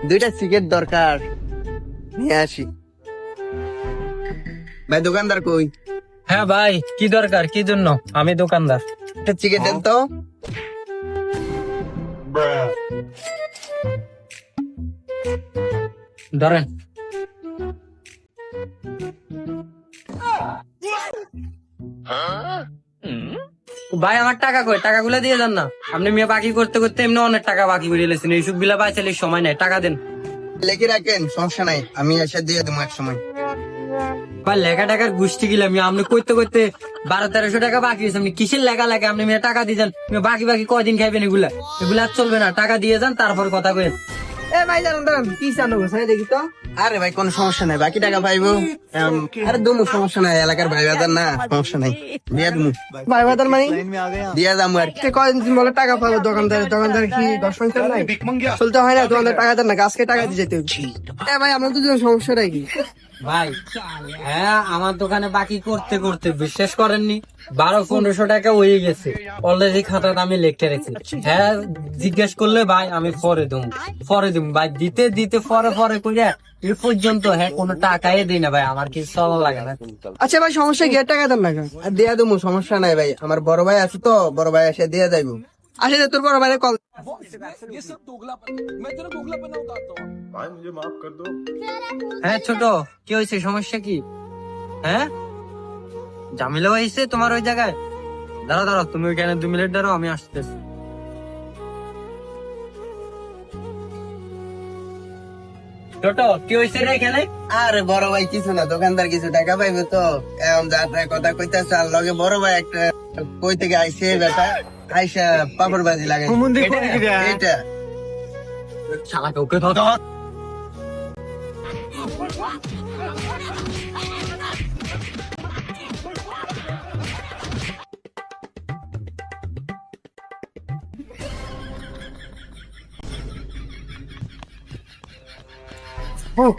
দুইটা সিগারেট দরকার, নিয়ে আসি। ভাই দোকানদার কই? হ্যাঁ ভাই, কি দরকার, কি জন্য? আমি দোকানদার। একটা সিগারেট দেন তো। ধরেন। ভাই আমার টাকা কই? টাকাগুলো দিয়ে যান না। আপনি মেয়ে বাকি করতে করতে এমনি অনেক টাকা বাকি করে লেছেন, এইসব গুলা পাইছিলে সময় নাই, টাকা দেন। লেখে রাখেন, সমস্যা নাই, আমি এসে দিয়ে দেবো এক সময়। ভাই লেখা টাকার গোষ্ঠী গিলাম আপনি করতে করতে 1200-1300 টাকা বাকি হয়েছে। আপনি কিসের লেখা লাগে? আপনি মেয়ে টাকা দিয়ে যান, বাকি বাকি কয়দিন খাইবেন? এগুলা এগুলা আর চলবে না, টাকা দিয়ে যান, তারপর কথা কই। এ ভাই দাঁড়ান দাঁড়ান, কি চান দেখি তো। আরে ভাই কোনো সমস্যা নাই, বাকি টাকা পাইবো। আরে দুমু, সমস্যা নাই, এলাকার ভাই বাজার না, সমস্যা নাই, দিয়ে দুমু। ভাই বাজার মানে দিয়ে যাবো আর কি। কয়দিন বলে টাকা পাবো? দোকানদার কি দর্শন করে নাই? চলতে হয় না, দোকানদার টাকা দেন না, গাছকে টাকা দিয়ে যেতে হবে। এ ভাই আপনার দুজন সমস্যা নাকি? ভাই হ্যাঁ, আমার দোকানে বাকি করতে করতে বিশ্বাস করেননি 1200-1500 টাকা হয়ে গেছে অলরেডি, খাতাটা আমি লিখে রেখেছি। হ্যাঁ জিজ্ঞেস করলে ভাই আমি পরে দিম ভাই, দিতে দিতে পরে করে এ পর্যন্ত হ্যাঁ কোনো টাকাই দিই না ভাই, আমার কিছু চলা লাগে না। আচ্ছা ভাই সমস্যা কি, টাকা দেন না আর দিয়ে দেবো, সমস্যা নাই ভাই। আমার বড় ভাই আছে তো, বড় ভাই এসে দিয়ে যাইবো। আসলে তোর বড় ভাই কল। হ্যাঁ ছোট, কি হয়েছে? সমস্যা কি? হ্যাঁ ঝামেলা হয়েছে তোমার ওই জায়গায়? দাঁড়াও তুমি ওইখানে 2 মিনিট দাঁড়াও, আমি আসতেছি। ছোট, কি হয়েছে রে এখানে? আরে বড় ভাই কিছু না, দোকানদার কিছু টাকা পাইবে তো, এখন যাত্রায় কথা কইতেছে। আর লগে বড় ভাই একটা কই থেকে আইসে বেটা, আইসা পাপড় বাজি লাগাই এটা। শালাকে ওকে ধর। হোক